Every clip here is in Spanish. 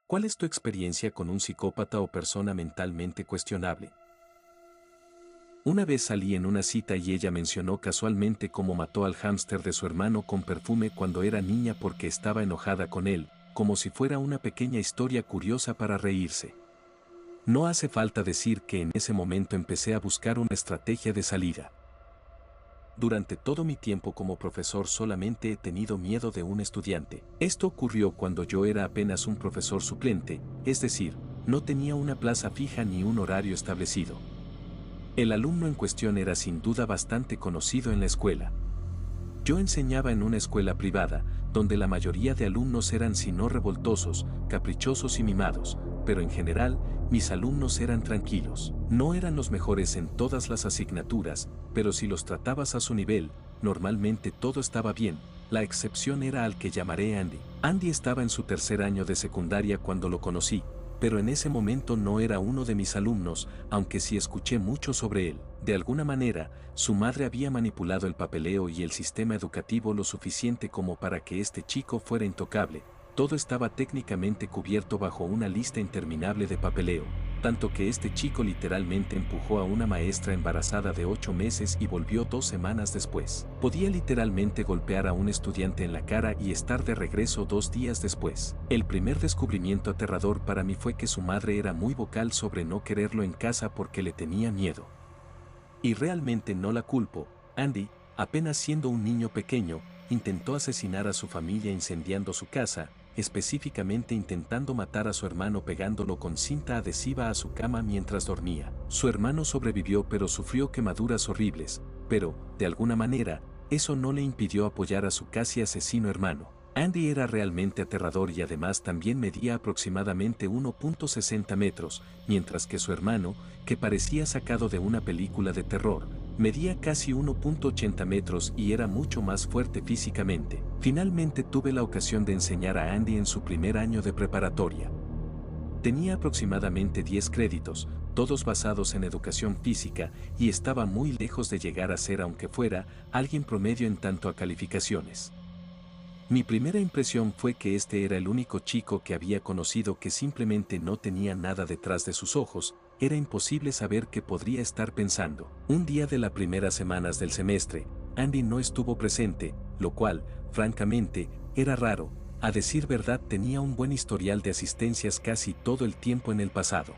¿Cuál es tu experiencia con un psicópata o persona mentalmente cuestionable? Una vez salí en una cita y ella mencionó casualmente cómo mató al hámster de su hermano con perfume cuando era niña porque estaba enojada con él, como si fuera una pequeña historia curiosa para reírse. No hace falta decir que en ese momento empecé a buscar una estrategia de salida. Durante todo mi tiempo como profesor solamente he tenido miedo de un estudiante. Esto ocurrió cuando yo era apenas un profesor suplente, es decir, no tenía una plaza fija ni un horario establecido. El alumno en cuestión era sin duda bastante conocido en la escuela. Yo enseñaba en una escuela privada, donde la mayoría de alumnos eran si no revoltosos, caprichosos y mimados, pero en general, mis alumnos eran tranquilos. No eran los mejores en todas las asignaturas, pero si los tratabas a su nivel, normalmente todo estaba bien. La excepción era al que llamaré Andy. Andy estaba en su tercer año de secundaria cuando lo conocí, pero en ese momento no era uno de mis alumnos, aunque sí escuché mucho sobre él. De alguna manera, su madre había manipulado el papeleo y el sistema educativo lo suficiente como para que este chico fuera intocable. Todo estaba técnicamente cubierto bajo una lista interminable de papeleo, tanto que este chico literalmente empujó a una maestra embarazada de 8 meses y volvió 2 semanas después. Podía literalmente golpear a un estudiante en la cara y estar de regreso 2 días después. El primer descubrimiento aterrador para mí fue que su madre era muy vocal sobre no quererlo en casa porque le tenía miedo. Y realmente no la culpo. Andy, apenas siendo un niño pequeño, intentó asesinar a su familia incendiando su casa, específicamente intentando matar a su hermano pegándolo con cinta adhesiva a su cama mientras dormía. Su hermano sobrevivió pero sufrió quemaduras horribles, pero, de alguna manera, eso no le impidió apoyar a su casi asesino hermano. Andy era realmente aterrador y además también medía aproximadamente 1.60 metros, mientras que su hermano, que parecía sacado de una película de terror, medía casi 1.80 metros y era mucho más fuerte físicamente. Finalmente tuve la ocasión de enseñar a Andy en su primer año de preparatoria. Tenía aproximadamente 10 créditos, todos basados en educación física, y estaba muy lejos de llegar a ser, aunque fuera, alguien promedio en tanto a calificaciones. Mi primera impresión fue que este era el único chico que había conocido que simplemente no tenía nada detrás de sus ojos. Era imposible saber qué podría estar pensando. Un día de las primeras semanas del semestre, Andy no estuvo presente, lo cual, francamente, era raro. A decir verdad, tenía un buen historial de asistencias casi todo el tiempo en el pasado.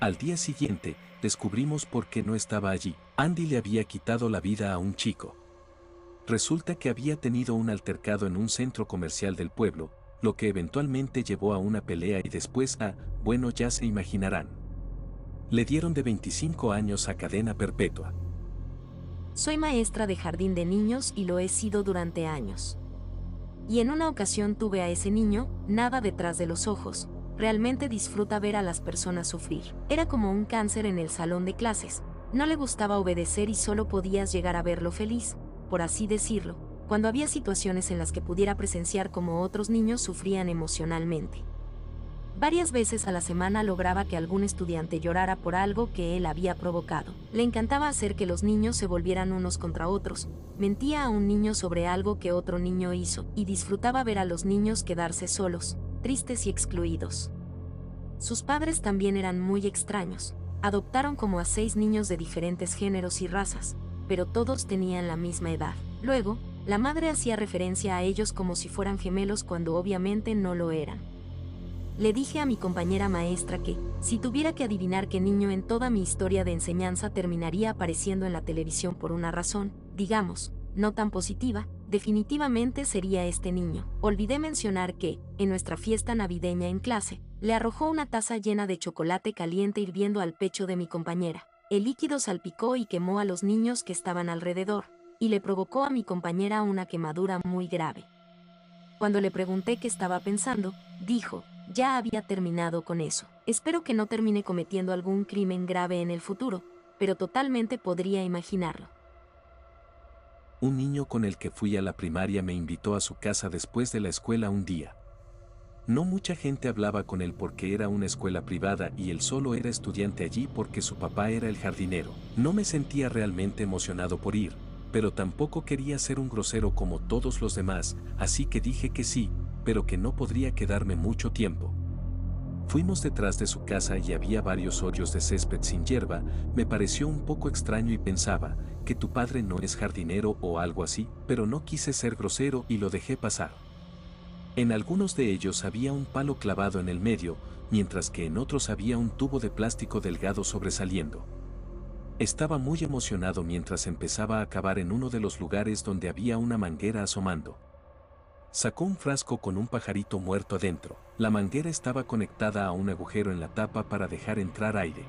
Al día siguiente, descubrimos por qué no estaba allí. Andy le había quitado la vida a un chico. Resulta que había tenido un altercado en un centro comercial del pueblo, lo que eventualmente llevó a una pelea y después a, bueno, ya se imaginarán. Le dieron de 25 años a cadena perpetua. Soy maestra de jardín de niños y lo he sido durante años. Y en una ocasión tuve a ese niño, nada detrás de los ojos. Realmente disfruta ver a las personas sufrir. Era como un cáncer en el salón de clases. No le gustaba obedecer y solo podías llegar a verlo feliz, por así decirlo, cuando había situaciones en las que pudiera presenciar cómo otros niños sufrían emocionalmente. Varias veces a la semana lograba que algún estudiante llorara por algo que él había provocado. Le encantaba hacer que los niños se volvieran unos contra otros, mentía a un niño sobre algo que otro niño hizo, y disfrutaba ver a los niños quedarse solos, tristes y excluidos. Sus padres también eran muy extraños. Adoptaron como a 6 niños de diferentes géneros y razas, pero todos tenían la misma edad. Luego, la madre hacía referencia a ellos como si fueran gemelos cuando obviamente no lo eran. Le dije a mi compañera maestra que, si tuviera que adivinar qué niño en toda mi historia de enseñanza terminaría apareciendo en la televisión por una razón, digamos, no tan positiva, definitivamente sería este niño. Olvidé mencionar que, en nuestra fiesta navideña en clase, le arrojó una taza llena de chocolate caliente hirviendo al pecho de mi compañera. El líquido salpicó y quemó a los niños que estaban alrededor, y le provocó a mi compañera una quemadura muy grave. Cuando le pregunté qué estaba pensando, dijo, ya había terminado con eso. Espero que no termine cometiendo algún crimen grave en el futuro, pero totalmente podría imaginarlo. Un niño con el que fui a la primaria me invitó a su casa después de la escuela un día. No mucha gente hablaba con él porque era una escuela privada y él solo era estudiante allí porque su papá era el jardinero. No me sentía realmente emocionado por ir, pero tampoco quería ser un grosero como todos los demás, así que dije que sí, pero que no podría quedarme mucho tiempo. Fuimos detrás de su casa y había varios hoyos de césped sin hierba. Me pareció un poco extraño y pensaba que tu padre no es jardinero o algo así, pero no quise ser grosero y lo dejé pasar. En algunos de ellos había un palo clavado en el medio, mientras que en otros había un tubo de plástico delgado sobresaliendo. Estaba muy emocionado mientras empezaba a cavar en uno de los lugares donde había una manguera asomando. Sacó un frasco con un pajarito muerto adentro. La manguera estaba conectada a un agujero en la tapa para dejar entrar aire.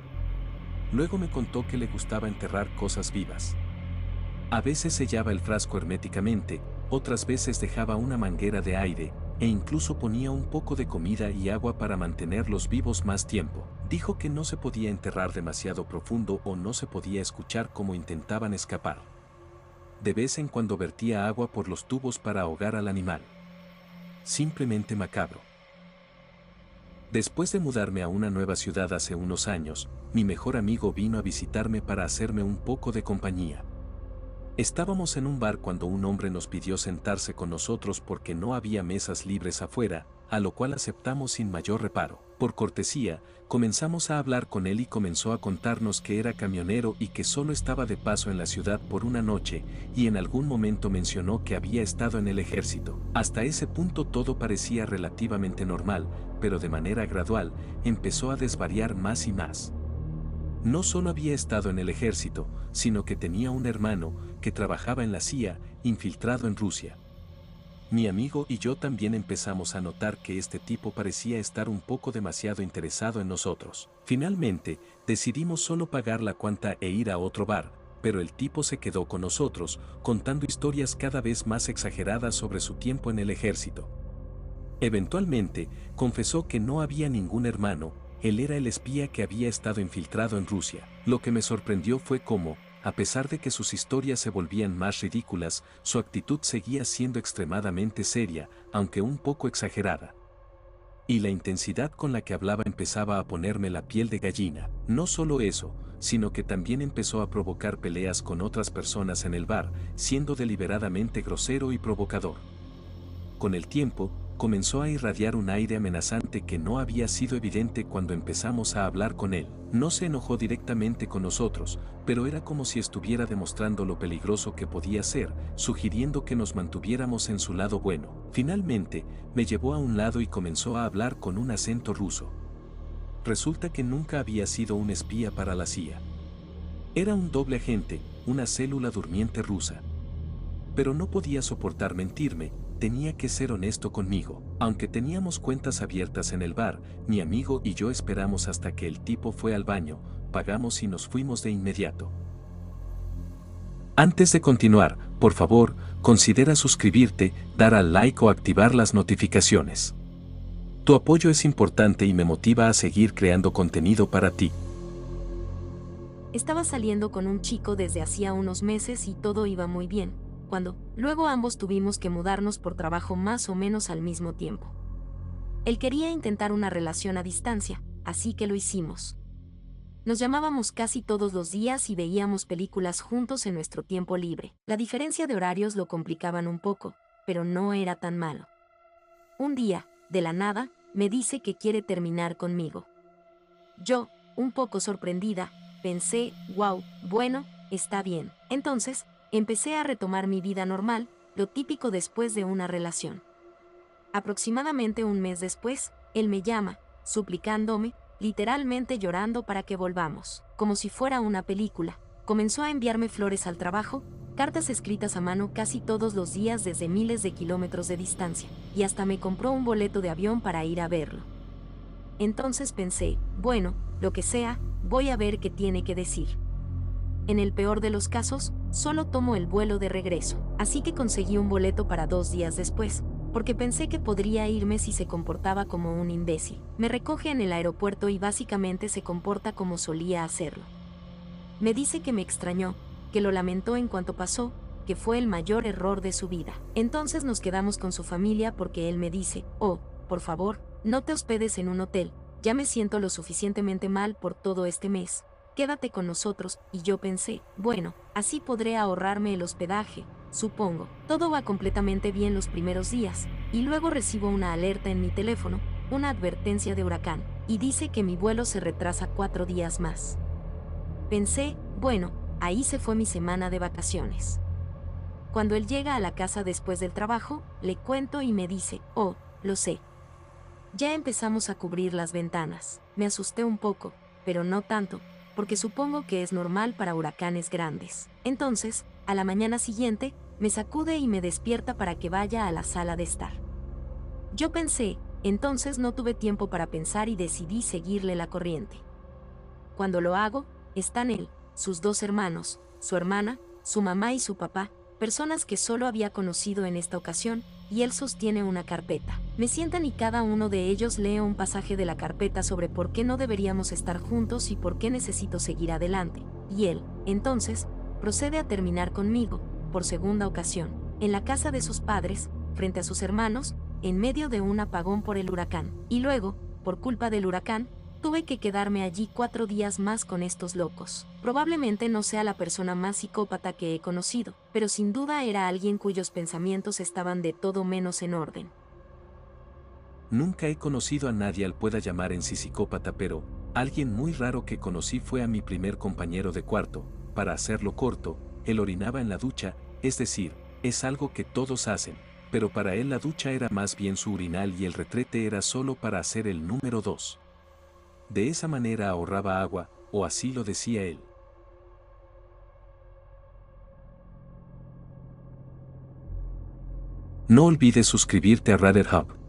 Luego me contó que le gustaba enterrar cosas vivas. A veces sellaba el frasco herméticamente, otras veces dejaba una manguera de aire, e incluso ponía un poco de comida y agua para mantenerlos vivos más tiempo. Dijo que no se podía enterrar demasiado profundo o no se podía escuchar cómo intentaban escapar. De vez en cuando vertía agua por los tubos para ahogar al animal. Simplemente macabro. Después de mudarme a una nueva ciudad hace unos años, mi mejor amigo vino a visitarme para hacerme un poco de compañía. Estábamos en un bar cuando un hombre nos pidió sentarse con nosotros porque no había mesas libres afuera, a lo cual aceptamos sin mayor reparo. Por cortesía, comenzamos a hablar con él y comenzó a contarnos que era camionero y que solo estaba de paso en la ciudad por una noche, y en algún momento mencionó que había estado en el ejército. Hasta ese punto todo parecía relativamente normal, pero de manera gradual, empezó a desvariar más y más. No solo había estado en el ejército, sino que tenía un hermano que trabajaba en la CIA, infiltrado en Rusia. Mi amigo y yo también empezamos a notar que este tipo parecía estar un poco demasiado interesado en nosotros. Finalmente, decidimos solo pagar la cuenta e ir a otro bar, pero el tipo se quedó con nosotros, contando historias cada vez más exageradas sobre su tiempo en el ejército. Eventualmente, confesó que no había ningún hermano. Él era el espía que había estado infiltrado en Rusia. Lo que me sorprendió fue cómo, a pesar de que sus historias se volvían más ridículas, su actitud seguía siendo extremadamente seria, aunque un poco exagerada. Y la intensidad con la que hablaba empezaba a ponerme la piel de gallina. No solo eso, sino que también empezó a provocar peleas con otras personas en el bar, siendo deliberadamente grosero y provocador. Con el tiempo, comenzó a irradiar un aire amenazante que no había sido evidente cuando empezamos a hablar con él. No se enojó directamente con nosotros, pero era como si estuviera demostrando lo peligroso que podía ser, sugiriendo que nos mantuviéramos en su lado bueno. Finalmente, me llevó a un lado y comenzó a hablar con un acento ruso. Resulta que nunca había sido un espía para la CIA. Era un doble agente, una célula durmiente rusa. Pero no podía soportar mentirme. Tenía que ser honesto conmigo. Aunque teníamos cuentas abiertas en el bar, mi amigo y yo esperamos hasta que el tipo fue al baño, pagamos y nos fuimos de inmediato. Antes de continuar, por favor, considera suscribirte, dar al like o activar las notificaciones. Tu apoyo es importante y me motiva a seguir creando contenido para ti. Estaba saliendo con un chico desde hacía unos meses y todo iba muy bien. Luego ambos tuvimos que mudarnos por trabajo más o menos al mismo tiempo. Él quería intentar una relación a distancia, así que lo hicimos. Nos llamábamos casi todos los días y veíamos películas juntos en nuestro tiempo libre. La diferencia de horarios lo complicaban un poco, pero no era tan malo. Un día, de la nada, me dice que quiere terminar conmigo. Yo, un poco sorprendida, pensé, wow, bueno, está bien. Entonces, empecé a retomar mi vida normal, lo típico después de una relación. Aproximadamente un mes después, él me llama, suplicándome, literalmente llorando para que volvamos. Como si fuera una película, comenzó a enviarme flores al trabajo, cartas escritas a mano casi todos los días desde miles de kilómetros de distancia, y hasta me compró un boleto de avión para ir a verlo. Entonces pensé, bueno, lo que sea, voy a ver qué tiene que decir. En el peor de los casos, solo tomo el vuelo de regreso, así que conseguí un boleto para 2 días después, porque pensé que podría irme si se comportaba como un imbécil. Me recoge en el aeropuerto y básicamente se comporta como solía hacerlo. Me dice que me extrañó, que lo lamentó en cuanto pasó, que fue el mayor error de su vida. Entonces nos quedamos con su familia porque él me dice, oh, por favor, no te hospedes en un hotel, ya me siento lo suficientemente mal por todo este mes. Quédate con nosotros, y yo pensé, bueno, así podré ahorrarme el hospedaje, supongo. Todo va completamente bien los primeros días, y luego recibo una alerta en mi teléfono, una advertencia de huracán. y dice que mi vuelo se retrasa 4 días más. Pensé, bueno, ahí se fue mi semana de vacaciones. Cuando él llega a la casa después del trabajo, le cuento y me dice, oh, lo sé. Ya empezamos a cubrir las ventanas. Me asusté un poco, pero no tanto, porque supongo que es normal para huracanes grandes. Entonces, a la mañana siguiente, me sacude y me despierta para que vaya a la sala de estar. Yo pensé, entonces no tuve tiempo para pensar y decidí seguirle la corriente. Cuando lo hago, están él, sus 2 hermanos, su hermana, su mamá y su papá, personas que solo había conocido en esta ocasión, y él sostiene una carpeta. Me sientan y cada uno de ellos lee un pasaje de la carpeta sobre por qué no deberíamos estar juntos y por qué necesito seguir adelante. Y él, entonces, procede a terminar conmigo, por segunda ocasión, en la casa de sus padres, frente a sus hermanos, en medio de un apagón por el huracán. Y luego, por culpa del huracán, tuve que quedarme allí 4 días más con estos locos. Probablemente no sea la persona más psicópata que he conocido, pero sin duda era alguien cuyos pensamientos estaban de todo menos en orden. Nunca he conocido a nadie al pueda llamar en sí psicópata, pero alguien muy raro que conocí fue a mi primer compañero de cuarto. Para hacerlo corto, él orinaba en la ducha, es decir, es algo que todos hacen, pero para él la ducha era más bien su urinal y el retrete era solo para hacer el número 2. De esa manera ahorraba agua, o así lo decía él. No olvides suscribirte a Radar Hub.